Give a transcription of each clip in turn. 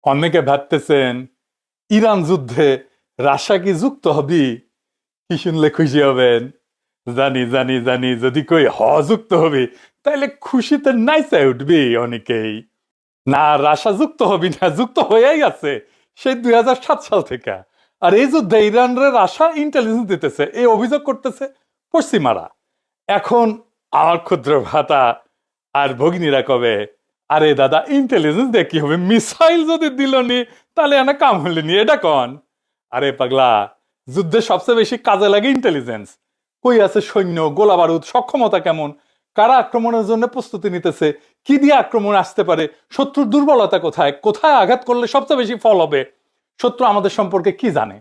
অনেকে ভাবতেছেন ইরান যুদ্ধে রাশিয়া কি যুক্ত হবি? কি শুনলে খুশি হবেন? জানি জানি জানি, যদি কই যুক্ত হবি তাইলে খুশিতে নাইচে উঠবি অনেকেই। না, রাশিয়া যুক্ত হবি না, যুক্ত হয়েই আছে সেই 2007 সাল থেকে। আর এই যুদ্ধে ইরানরে রাশিয়া ইন্টেলিজেন্স দিতেছে, এই অভিযোগ করতেছে পশ্চিমারা। এখন আমার ক্ষুদ্র ভাতা আর ভগিনীরা কবে, আরে দাদা ইন্টেলিজেন্স দিয়ে কি হবে, মিসাইল যদি দিলনি তাহলে এনে কাম হলেনি, এটা কন। আরে পাগলা, যুদ্ধে সবচেয়ে বেশি কাজে লাগে ইন্টেলিজেন্স। কই আছে সৈন্য, গোলা বারুদ, সক্ষমতা কেমন, কারা আক্রমণের জন্য প্রস্তুতি নিতেছে, কি দিয়ে আক্রমণ আসতে পারে, শত্রুর দুর্বলতা কোথায়, কোথায় আঘাত করলে সবচেয়ে বেশি ফল হবে, শত্রু আমাদের সম্পর্কে কি জানে,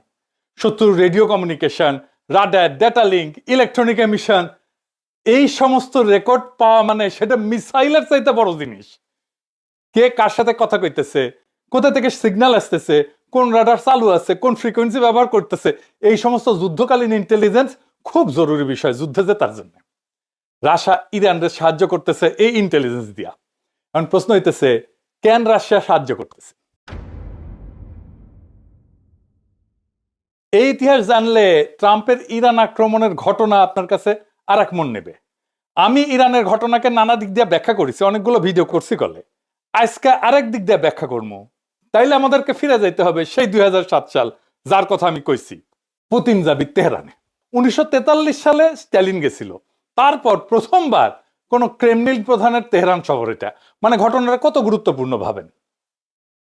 শত্রুর radio communication, radar, data link, electronic emission, এই সমস্ত রেকর্ড পাওয়া মানে সেটা মিসাইলের চাইতে বড় জিনিস। কে কার সাথে কথা কইতেছে, কোথা থেকে সিগন্যাল আসতেছে, কোন রাডার চালু আছে, কোন ফ্রিকোয়েন্সি ব্যবহার করতেছে, এই সমস্ত যুদ্ধকালীন ইন্টেলিজেন্স খুব জরুরি বিষয় যুদ্ধে জেতার জন্য। রাশিয়া ইরানদের সাহায্য করতেছে এই ইন্টেলিজেন্স দিয়া। এখন প্রশ্ন হইতেছে, কেন রাশিয়া সাহায্য করতেছে? এই ইতিহাস জানলে ট্রাম্পের ইরান আক্রমণের ঘটনা আপনার কাছে আর এক মন নেবে। আমি ইরানের ঘটনাকে নানা দিক দিয়ে ব্যাখ্যা করেছি, অনেকগুলো ভিডিও করছি কলে। আজকে আরেক দিক দিয়ে ব্যাখ্যা করবো। তাইলে আমাদেরকে ফিরে যাইতে হবে সেই 2007 সাল, যার কথা আমি কইছি। পুতিন যাবি তেহরানে। 1943 সালে স্ট্যালিন গেছিল, তারপর প্রথমবার কোন ক্রেমলিন প্রধানের তেহরান শহর। এটা মানে ঘটনাটা কত গুরুত্বপূর্ণ ভাবেন।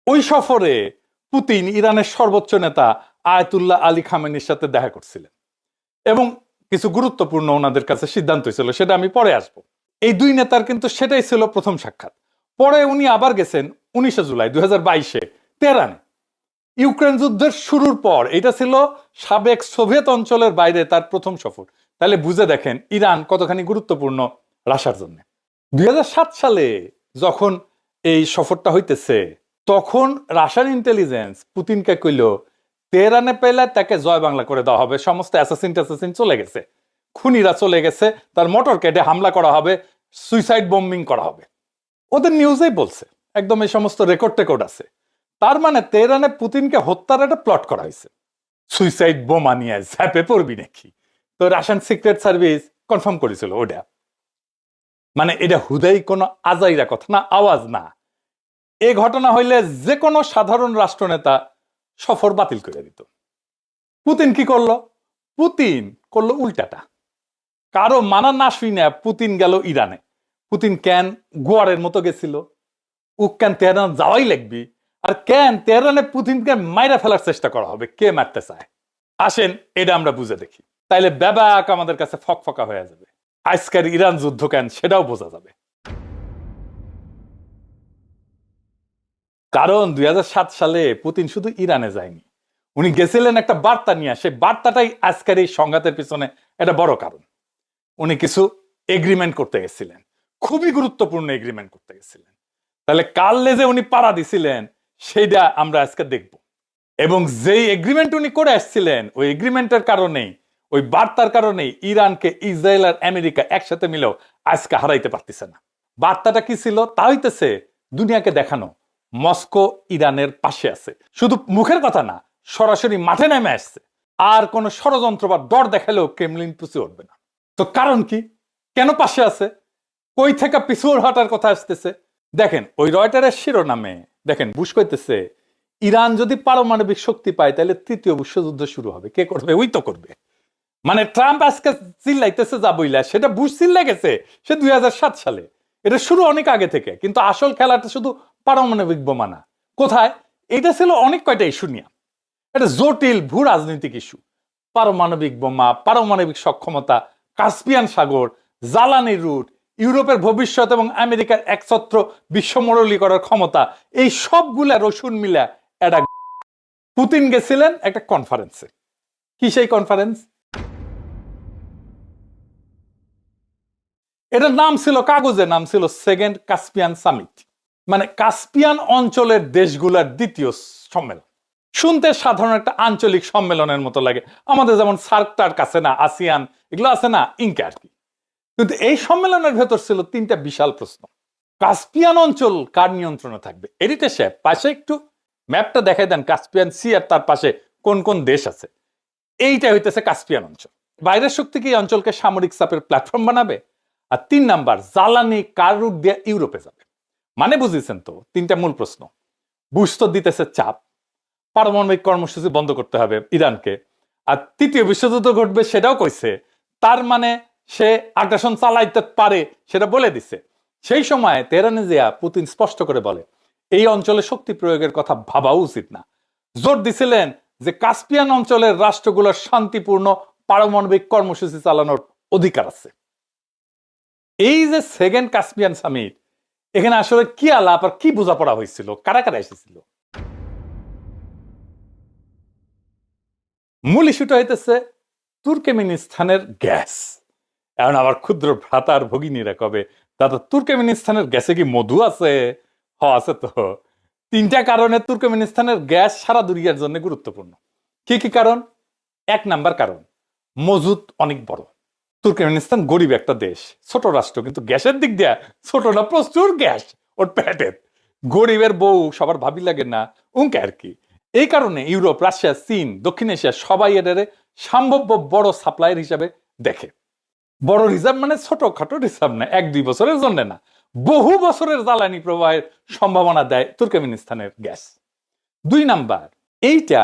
ওই সফরে পুতিন ইরানের সর্বোচ্চ নেতা আয়াতুল্লাহ আলী খামেনির সাথে দেখা করছিলেন এবং কিছু গুরুত্বপূর্ণ ওনাদের কাছে সিদ্ধান্ত ছিল, সেটা আমি পরে আসব। এই দুই নেতার কিন্তু সেটাই ছিল প্রথম সাক্ষাৎ। পরে উনি আবার গেছেন 19 জুলাই 2022 তেহরানে। ইউক্রেন যুদ্ধের শুরুর পর এটা ছিল সাবেক সোভিয়েত অঞ্চলের বাইরে তার প্রথম সফর। তাহলে বুঝে দেখেন ইরান কতখানি গুরুত্বপূর্ণ রাশিয়ার জন্য। 2007 সালে যখন এই সফরটা হইতেছে, তখন রাশিয়ান ইন্টেলিজেন্স পুতিনকে কইল তেহরানে পেলে তাকে জয় বাংলা করে দেওয়া হবে, সমস্ত অ্যাসাসিন চলে গেছে, খুনিরা চলে গেছে, তার মোটর কেটে হামলা করা হবে, সুইসাইড বোম্বিং করা হবে। ওদের নিউজেই বলছে, একদম এই সমস্ত রেকর্ড টেকর্ড আছে। তার মানে তেহরানে পুতিনকে হত্যার একটা প্লট করা হয়েছে। সুইসাইড বোমা নিয়ে ঝাঁপে পড়বি নাকি? তো রাশিয়ান সিক্রেট সার্ভিস কনফার্ম করেছিল ওটা। মানে এটা হুদাই কোনো আজাইরা কথা না, আওয়াজ না। এই ঘটনা হইলে যে কোনো সাধারণ রাষ্ট্রনেতা সফর বাতিল করে দিত। পুতিন কি করলো? পুতিন করলো উল্টাটা। কারো মানা না শুনে পুতিন গেল ইরানে। পুতিন কেন গোয়ারের মতো গেছিল? ও কেন তেহরান যাওয়াই লাগবি? আর কেন তেহরানে পুতিনকে মাইরা ফেলার চেষ্টা করা হবে? কে মারতে চায়? আসেন এটা আমরা বুঝে দেখি, তাইলে ব্যাবাক আমাদের কাছে ফকফকা হয়ে যাবে। আজকের ইরান যুদ্ধ কেন সেটাও বোঝা যাবে। কারণ 2007 সালে পুতিন শুধু ইরানে যায়নি, উনি গেছিলেন একটা বার্তা নিয়ে। সেই বার্তাটাই আজকের এই সংঘাতের পিছনে একটা বড় কারণ। উনি কিছু এগ্রিমেন্ট করতে গেছিলেন, খুবই গুরুত্বপূর্ণ এগ্রিমেন্ট করতে গেছিলেন। তাহলে কাল লেজে উনি পাড়া দিছিলেন সেইটা আমরা আজকে দেখব। এবং যেই এগ্রিমেন্ট উনি করে আসছিলেন, ওই এগ্রিমেন্টের কারণেই, ওই বার্তার কারণেই ইরানকে ইসরায়েল আর আমেরিকা একসাথে মিলেও আজকে হারাইতে পারতেছে না। বার্তাটা কি ছিল? তা হইতেছে দুনিয়াকে দেখানো মস্কো ইরানের পাশে আছে। শুধু মুখের কথা না, সরাসরি মাঠে নেমে আসছে। আর কোন ষড়যন্ত্র বা ডর দেখালেও ক্রেমলিন পিছু উঠবে না। তো কারণ কি? কেন পাশে আছে? কই থেকে পিছু হটার কথা আসতেছে? দেখেন ওই রয়টারের শিরোনামে দেখেন বুশ কইতেছে ইরান যদি পারমাণবিক শক্তি পায় তাহলে তৃতীয় বিশ্বযুদ্ধ শুরু হবে। কে করবে? ওই তো করবে। মানে ট্রাম্প আজকে চিল্লাইতেছে যা বইলা, সেটা বুশ চিল্লা গেছে সে 2007 সালে। এটা শুরু অনেক আগে থেকে, কিন্তু আসল খেলাটা শুধু পারমাণবিক বোমা না। কোথায়? এটা ছিল অনেক কয়টা ইস্যু নিয়ে, এটা জটিল ভূ রাজনৈতিক ইস্যু। পারমাণবিক বোমা, পারমাণবিক সক্ষমতা, কাস্পিয়ান সাগর, জ্বালানি রুট, ইউরোপের ভবিষ্যৎ এবং আমেরিকার একছত্র বিশ্বমণ্ডলী করার ক্ষমতা, এই সবগুলা রসুন মিলা একটা। পুতিন গেছিলেন একটা কনফারেন্সে। কি সেই কনফারেন্স? এটার নাম ছিল, কাগজে নাম ছিল সেকেন্ড কাস্পিয়ান সামিট। মানে কাস্পিয়ান অঞ্চলের দেশগুলোর দ্বিতীয় সম্মেলন। শুনতে সাধারণ একটা আঞ্চলিক সম্মেলনের মতো লাগে, আমাদের যেমন সার্ক টার্ক আছে না, আসিয়ান, এগুলো আছে না, ইনকা আর কি। কিন্তু এই সম্মেলনের ভেতর ছিল তিনটা বিশাল প্রশ্ন। কাস্পিয়ান অঞ্চল কার নিয়ন্ত্রণে থাকবে? এরিট্রিয়া পাশে একটু, ম্যাপটা দেখাই দেন কাস্পিয়ান সি আর তার পাশে কোন কোন দেশ আছে। এইটা হইতেছে কাস্পিয়ান অঞ্চল। বাইরের শক্তি কি এই অঞ্চলকে সামরিক চাপের প্ল্যাটফর্ম বানাবে? আর 3 নাম্বার, জ্বালানি কার রুট দিয়ে ইউরোপে যাবে? মানে বুঝেছেন তো তিনটা মূল প্রশ্ন। বুশ তো দিতেছে চাপ, পারমাণবিক কর্মসূচি বন্ধ করতে হবে ইরানকে, আর তৃতীয় বিশ্বযুদ্ধ ঘটবে সেটাও কইছে। তার মানে সে আগ্রাসন চালাইতে পারে সেটা বলে দিছে। সেই সময় তেহরানে জিয়া পুতিন স্পষ্ট করে বলে এই অঞ্চলে শক্তি প্রয়োগের কথা ভাবাও উচিত না। জোর দিছিলেন যে কাস্পিয়ান অঞ্চলের রাষ্ট্রগুলোর শান্তিপূর্ণ পারমাণবিক কর্মসূচি চালানোর অধিকার আছে। এই যে সেকেন্ড কাস্পিয়ান সামিট, এখানে আসলে কি আলাপ আর কি বোঝাপড়া হয়েছিল, কারা কারা এসেছিল? মূল ইস্যুটা হইতেছে তুর্কমেনিস্তানের গ্যাস। এখন আমার ক্ষুদ্র ভ্রাতার ভগিনীরা কবে, দাদা তুর্কমেনিস্তানের গ্যাসে কি মধু আছে? আছে তো। 3টা কারণে তুর্কমেনিস্তানের গ্যাস সারা দুনিয়ার জন্য গুরুত্বপূর্ণ। কি কি কারণ? 1 নাম্বার কারণ, মজুদ অনেক বড়। তুর্কমেনিস্তান গরিব একটা দেশ, ছোট রাষ্ট্র, কিন্তু গ্যাসের দিক দিয়ে ছোট না, প্রচুর গ্যাস ওর পেটের। গরিবের বউ সবার ভাবি লাগে না, উনকে আর কি। এই কারণে ইউরোপ, রাশিয়া, চীন, দক্ষিণ এশিয়া সবাই এটারে সম্ভাব্য বড় সাপ্লায়ার হিসাবে দেখে। বড় রিজার্ভ মানে ছোটখাটো রিজার্ভ না, 1-2 বছরের জন্য না, বহু বছরের জ্বালানি প্রবাহের সম্ভাবনা দেয় তুর্কমেনিস্তানের গ্যাস। 2 নাম্বার, এইটা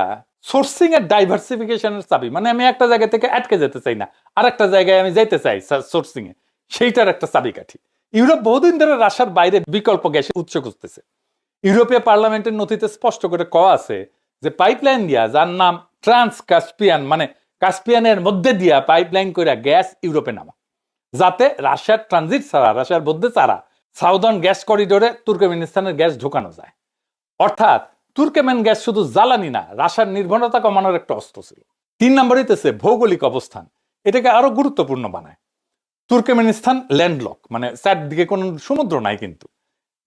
সোর্সিং এর ডাইভার্সিফিকেশনের চাবি। মানে আমি একটা জায়গা থেকে আটকে যেতে চাই না, আর একটা জায়গায় আমি যাইতে চাই সোর্সিং এ, সেইটার একটা চাবিকাঠি। ইউরোপ বহুদিন ধরে রাশিয়ার বাইরে বিকল্প গ্যাসের উৎস খুঁজতেছে। ইউরোপীয় পার্লামেন্টের নথিতে স্পষ্ট করে কওয়া আছে যে পাইপলাইন দিয়া, যার নাম ট্রান্স কাস্পিয়ান, মানে কাস্পিয়ানের মধ্যে দিয়া পাইপলাইন করে গ্যাস ইউরোপে নামা, যাতে রাশিয়ার ট্রানজিট ছাড়া, রাশিয়ার মধ্যে ছাড়া সাউদার্ন গ্যাস করিডোরে তুর্কমেনিস্তানের গ্যাস ঢোকানো যায়। অর্থাৎ তুর্কমেন গ্যাস শুধু জ্বালানি না, রাশিয়ার নির্ভরতা কমানোর একটা অস্ত্র ছিল। 3 নম্বর হইতেছে ভৌগোলিক অবস্থান, এটাকে আরো গুরুত্বপূর্ণ বানায়। তুর্কমেনিস্তান ল্যান্ডলক, মানে চারদিকে কোনো সমুদ্র নাই কিন্তু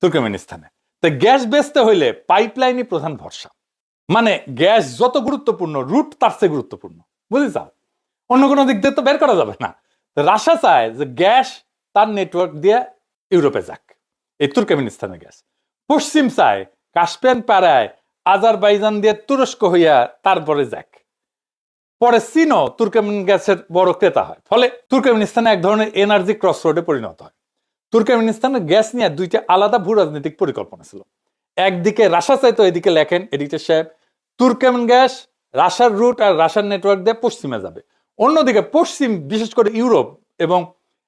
তুর্কমেনিস্তানে। তো গ্যাস বেচতে হইলে পাইপলাইনই প্রধান ভরসা। মানে গ্যাস যত গুরুত্বপূর্ণ, রুট তার চেয়ে গুরুত্বপূর্ণ, বুঝলি চাও? অন্য কোনো দিক দিয়ে তো বের করা যাবে না। রাশিয়া চায় যে গ্যাস তার নেটওয়ার্ক দিয়ে ইউরোপে যাক, এই তুর্কমেনিস্তানের গ্যাস। পশ্চিম চায় কাস্পিয়ান পাড়ায় আজারবাইজান দিয়ে তুরস্ক হইয়া তারপরে যাক। পরে চীনও তুর্কমেন গ্যাসের বড় ক্রেতা হয়, ফলে তুর্কমেনিস্তানে এক ধরনের এনার্জি ক্রস রোডে পরিণত হয়। তুর্কমেনিস্তানের গ্যাস নিয়ে 2টা আলাদা ভূ রাজনৈতিক পরিকল্পনা ছিল। একদিকে রাশিয়া চাইতো, এদিকে লেখেন এডিটর সাহেব, তুর্কমেন গ্যাস রাশিয়ার রুট আর রাশিয়ার নেটওয়ার্ক দিয়ে পশ্চিমে যাবে। অন্যদিকে পশ্চিম, বিশেষ করে ইউরোপ এবং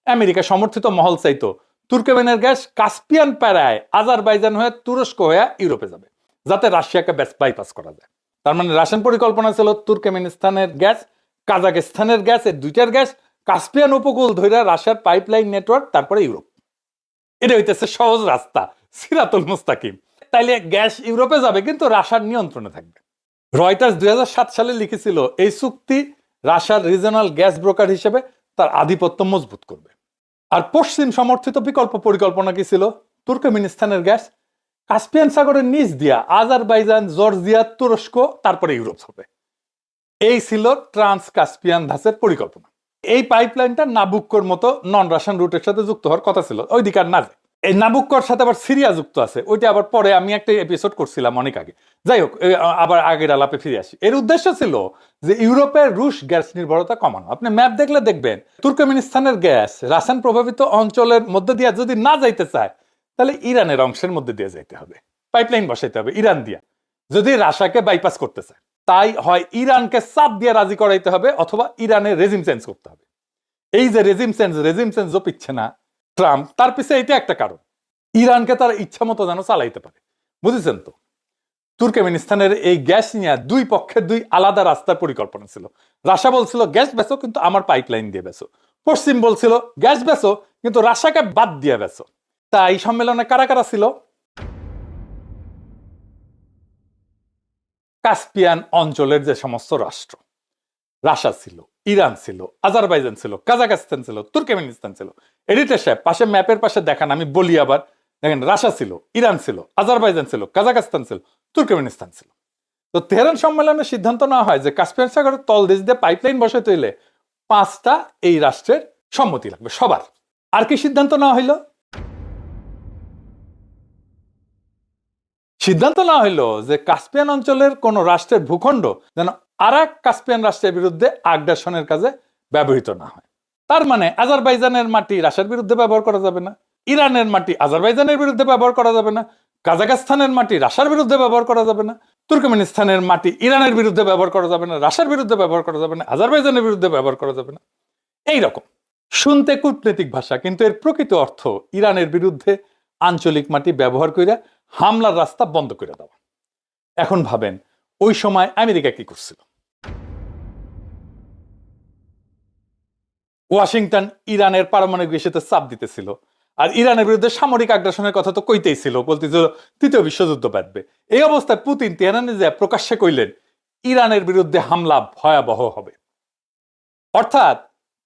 আমেরিকা সমর্থিত মহল চাইতো তুর্কমেনের গ্যাস কাস্পিয়ান পাড়ায় আজারবাইজান হয়ে তুরস্ক হয়ে ইউরোপে যাবে, যাতে রাশিয়াকে বাইপাস করা যায়। তার মানে রাশিয়ান পরিকল্পনা ছিল তুর্কমেনিস্তানের গ্যাস, কাজাকিস্তানের গ্যাস, এর 2টার গ্যাস কাস্পিয়ান উপকূল ধরে রাশিয়ার পাইপলাইন নেটওয়ার্ক, তারপরে ইউরোপ। এটা হইতেছে সহজ রাস্তা, সিরাতুল মুস্তাকিম। তাইলে গ্যাস ইউরোপে যাবে কিন্তু রাশিয়ার নিয়ন্ত্রণে থাকবে। রয়টার্স 2007 সালে লিখেছিল এই চুক্তি রাশিয়ার রিজনাল গ্যাস ব্রোকার হিসেবে তার আধিপত্য মজবুত করবে। আর পশ্চিম সমর্থিত বিকল্প পরিকল্পনা কি ছিল? তুর্কমেনিস্তানের গ্যাস কাস্পিয়ান সাগরের নিচ দিয়া আজারবাইজান, জর্জিয়া, তুরস্ক, তারপরে ইউরোপ হবে। এই ছিল ট্রান্স কাস্পিয়ান ধাঁচের পরিকল্পনা। এই পাইপলাইনটা নাবুক্কোর মতো নন রাশিয়ান রুটের সাথে যুক্ত হওয়ার কথা ছিল, ওই দিকে আর না যায়। এই নাবুক্কোর সাথে আবার সিরিয়া যুক্ত আছে, ওইটা আবার পরে আমি একটা এপিসোড করছিলাম অনেক আগে। যাই হোক, আবার আগের আলাপে ফিরে আসি। এর উদ্দেশ্য ছিল যে ইউরোপের রুশ গ্যাস নির্ভরতা কমানো। আপনি ম্যাপ দেখলে দেখবেন তুর্কমেনিস্তানের গ্যাস রাশিয়ান প্রভাবিত অঞ্চলের মধ্যে দিয়ে যদি না যাইতে চায়, তাহলে ইরানের অংশের মধ্যে দিয়ে যাইতে হবে, পাইপলাইন বসাইতে হবে ইরান দিয়া, যদি রাশিয়াকে বাইপাস করতে চায়। তাই হয় ইরানকে চাপ দিয়ে রাজি করাইতে হবে, অথবা ইরানের রেজিম চেঞ্জ করতে হবে। এই যে রেজিম চেঞ্জ পিচ্ছে না ট্রাম্প, তার পিছনে এটা একটা কারণ, ইরানকে তার ইচ্ছা মতো যেন চালাইতে পারে। বুঝেছেন তো? তুর্কমেনিস্তানের এই গ্যাস নিয়ে 2 পক্ষের 2 আলাদা রাস্তার পরিকল্পনা ছিল। রাশিয়া বলছিল গ্যাস বেচো, কিন্তু আমার পাইপলাইন দিয়ে বেচো। পশ্চিম বলছিল গ্যাস বেচো, কিন্তু রাশিয়াকে বাদ দিয়ে বেচো। তাই সম্মেলনে কারা কারা ছিল? কাস্পিয়ান অঞ্চলের যে সমস্ত রাষ্ট্র, রাশিয়া ছিল, ইরান ছিল, আজারবাইজান ছিল, কাজাকিস্তান ছিল, তুর্কমেনিস্তান ছিল। এডিটর সাহেব পাশে ম্যাপের পাশে দেখান, আমি বলি আবার, দেখেন রাশিয়া ছিল, ইরান ছিল, আজারবাইজান ছিল, কাজাকিস্তান ছিল, তুর্কমেনিস্তান ছিল। তো তেহরান সম্মেলনের সিদ্ধান্ত নেওয়া হয় যে কাস্পিয়ান সাগরের তলদেশ দিয়ে পাইপলাইন বসাইতে হইলে 5টা এই রাষ্ট্রের সম্মতি লাগবে, সবার। আর কি সিদ্ধান্ত নেওয়া হইল? সিদ্ধান্ত না হইলো যে কাস্পিয়ান অঞ্চলের কোন রাষ্ট্রের ভূখণ্ড যেন আর এক কাস্পিয়ান রাষ্ট্রের বিরুদ্ধে আগ্রাসনের কাজে ব্যবহৃত না হয়। তার মানে আজারবাইজানের মাটি রাশিয়ার বিরুদ্ধে ব্যবহার করা যাবে না, ইরানের মাটি আজারবাইজানের বিরুদ্ধে ব্যবহার করা যাবে না, কাজাখস্তানের মাটি রাশিয়ার বিরুদ্ধে ব্যবহার করা যাবে না, তুর্কমেনিস্তানের মাটি ইরানের বিরুদ্ধে ব্যবহার করা যাবে না, রাশিয়ার বিরুদ্ধে ব্যবহার করা যাবে না, আজারবাইজানের বিরুদ্ধে ব্যবহার করা যাবে না। এই রকম শুনতে কূটনৈতিক ভাষা, কিন্তু এর প্রকৃত অর্থ ইরানের বিরুদ্ধে আঞ্চলিক মাটি ব্যবহার করে হামলার রাস্তা বন্ধ করে দেওয়া। এখন ভাবেন ওই সময় আমেরিকা কি করছিল? ওয়াশিংটন ইরানের পারমাণবিক ইস্যুতে চাপ দিতেছিল, আর ইরানের বিরুদ্ধে সামরিক আগ্রাসনের কথা তো কইতেই ছিল, বলতেছিল তৃতীয় বিশ্বযুদ্ধ বাঁধবে। এই অবস্থায় পুতিন তেহরানে যে প্রকাশ্যে কইলেন ইরানের বিরুদ্ধে হামলা ভয়াবহ হবে। অর্থাৎ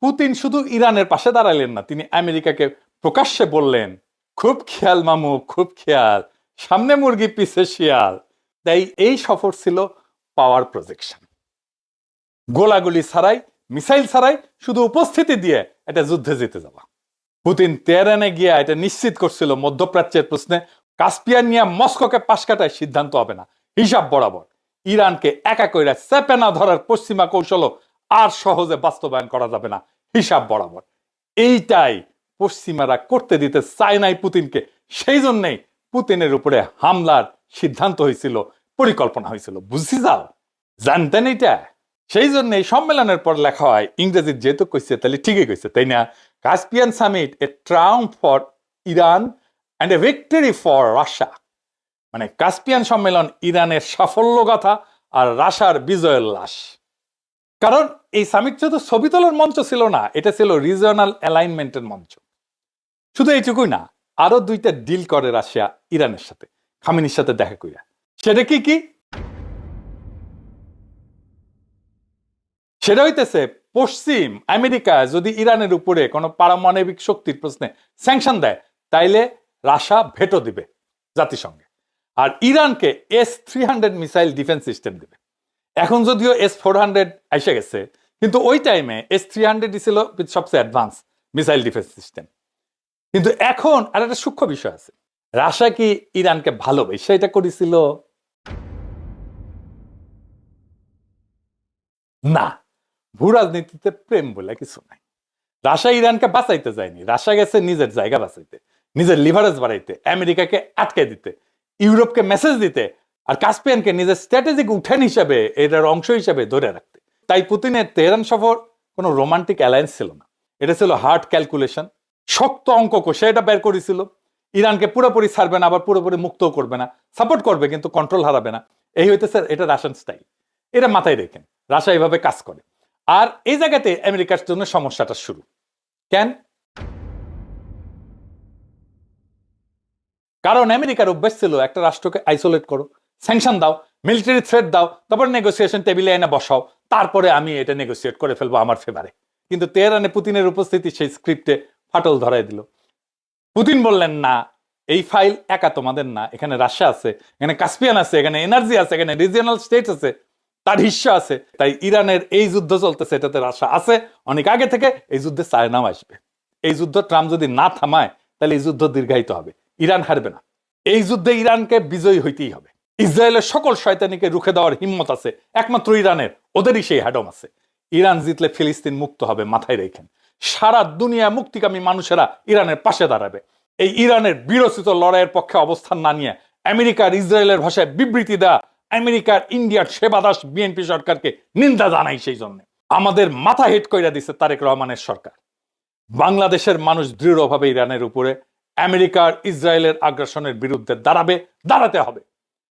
পুতিন শুধু ইরানের পাশে দাঁড়ালেন না, তিনি আমেরিকাকে প্রকাশ্যে বললেন খুব খেয়াল মামু, খুব খেয়াল, সামনে মুরগি পিছে শিয়াল। তাই এই সফর ছিল পাওয়ার প্রজেকশন, গোলাগুলি ছাড়াই, মিসাইল ছাড়াই, শুধু উপস্থিতি দিয়ে এটা যুদ্ধে জিতে যাওয়া। পুতিন তেহরানে গিয়ে এটা নিশ্চিত করছিল মধ্যপ্রাচ্যের প্রশ্নে কাস্পিয়ান নিয়ে মস্কোকে পাশ কাটায় সিদ্ধান্ত হবে না, হিসাব বরাবর। ইরানকে একা কইরা চেপে না ধরার পশ্চিমা কৌশল আর সহজে বাস্তবায়ন করা যাবে না, হিসাব বরাবর। এইটাই পশ্চিমারা করতে দিতে চায় নাই পুতিনকে। সেই জন্যই পুতিনের উপরে হামলার সিদ্ধান্ত হয়েছিল, পরিকল্পনা হয়েছিল। বুঝছি যাও, জানতেন এটা? সেই জন্য এই সম্মেলনের পর লেখা হয়, ইংরেজি যেহেতু কইছে তাহলে ঠিকই কইছে, তাই না? Caspian summit, a triumph for Iran and a victory for Russia. মানে কাস্পিয়ান সম্মেলন ইরানের সাফল্য গাথা আর রাশিয়ার বিজয়ের লাশ। কারণ এই সামিট শুধু ছবি তোলার মঞ্চ ছিল না, এটা ছিল রিজিওনাল অ্যালাইনমেন্টের মঞ্চ। শুধু এইটুকুই না, আরো দুইটা ডিল করে রাশিয়া ইরানের সাথে, খামেনির সাথে দেখা কইরা। সেটা কি কি? সেটা হইতেছে পশ্চিম আমেরিকা যদি ইরানের উপরে কোনো পারমাণবিক শক্তির প্রশ্নে স্যাংশন দেয়, তাইলে রাশিয়া ভেটো দিবে জাতিসংঘে, আর ইরানকে S-300 মিসাইল ডিফেন্স সিস্টেম দিবে। এখন যদিও S-400 এসে গেছে, কিন্তু ওই টাইমে S-300 ছিল সবচেয়ে অ্যাডভান্স মিসাইল ডিফেন্স সিস্টেম। কিন্তু এখন আর একটা সূক্ষ্ম বিষয় আছে, রাশিয়া কি ইরানকে ভালোবেসে এটা করেছিল? না, ভূ রাজনীতিতে প্রেম বলে কিছু নাই। রাশিয়া ইরানকে বাঁচাইতে যায়নি, রাশিয়া গেছে নিজের জায়গা বাঁচাইতে, নিজের লিভারেজ বাড়াইতে, আমেরিকাকে আটকে দিতে, ইউরোপকে মেসেজ দিতে, আর কাস্পিয়ানকে নিজের স্ট্র্যাটেজিক উঠান হিসাবে, এটার অংশ হিসাবে ধরে রাখতে। তাই পুতিনের তেহরান সফর কোনো রোমান্টিক অ্যালায়েন্স ছিল না, এটা ছিল হার্ড ক্যালকুলেশন, শক্ত অঙ্ক কষে এটা বের করেছিল। ইরানকে পুরোপুরি ছাড়বে না, আবার পুরোপুরি মুক্তও করবে না, সাপোর্ট করবে কিন্তু কন্ট্রোল হারাবে না। এই হইতেছে এটা রাশিয়ান স্টাইল। এটা মাথায় রেখেন, রাশিয়া এইভাবে কাজ করে। আর এই জায়গাতে আমেরিকার জন্য সমস্যাটা শুরু। কেন? কারণ আমেরিকার অভ্যাস ছিল একটা রাষ্ট্রকে আইসোলেট করো, স্যাংশন দাও, মিলিটারি থ্রেট দাও, তারপর নেগোসিয়েশন টেবিলে এনে বসাও, তারপরে আমি এটা নেগোসিয়েট করে ফেলবো আমার ফেভারে। কিন্তু তেহরানে পুতিনের উপস্থিতি সেই স্ক্রিপ্টে ফাটল ধরাই দিল। পুতিন বললেন না, এই ফাইল একা তোমাদের না, এখানে রাশিয়া আছে, এখানে কাস্পিয়ান আছে, এখানে এনার্জি আছে, এখানে রিজিওনাল স্টেটস আছে, তার হিস্সা আছে। তাই ইরানের এই যুদ্ধ চলতেছে, এটাতে রাশিয়া আছে অনেক আগে থেকে, এই যুদ্ধে চায়নাও আসবে। এই যুদ্ধ ট্রাম্প যদি না থামায় তাহলে এই যুদ্ধ দীর্ঘায়িত হবে, ইরান হারবে না। এই যুদ্ধে ইরানকে বিজয়ী হইতেই হবে। ইসরায়েলের সকল শয়তানিকে রুখে দেওয়ার হিম্মত আছে একমাত্র ইরানের, ওদেরই সেই হ্যাডম আছে। ইরান জিতলে ফিলিস্তিন মুক্ত হবে, মাথায় রেখেন। সারা দুনিয়া মুক্তিকামী মানুষেরা ইরানের পাশে দাঁড়াবে। এই ইরানের বিরোচিত লড়াইয়ের পক্ষে অবস্থান না নিয়ে আমেরিকার ইসরায়েলের ভাষায় বিবৃতি দেয়া আমেরিকার ইন্ডিয়ার সেবাদাস বিএনপি সরকারকে নিন্দা জানাই। সেই জন্য আমাদের মাথা হেট কইরা দিচ্ছে তারেক রহমানের সরকার। বাংলাদেশের মানুষ দৃঢ়ভাবে ইরানের উপরে আমেরিকার ইসরায়েলের আগ্রাসনের বিরুদ্ধে দাঁড়াতে হবে।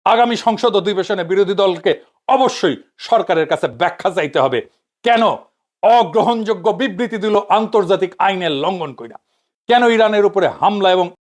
আগামী সংসদ অধিবেশনে বিরোধী দলকে অবশ্যই সরকারের কাছে ব্যাখ্যা চাইতে হবে, কেন অগ্রহণযোগ্য বিবৃতি দিল আন্তর্জাতিক আইনের লঙ্ঘন কইরা, কেন ইরানের উপরে হামলা এবং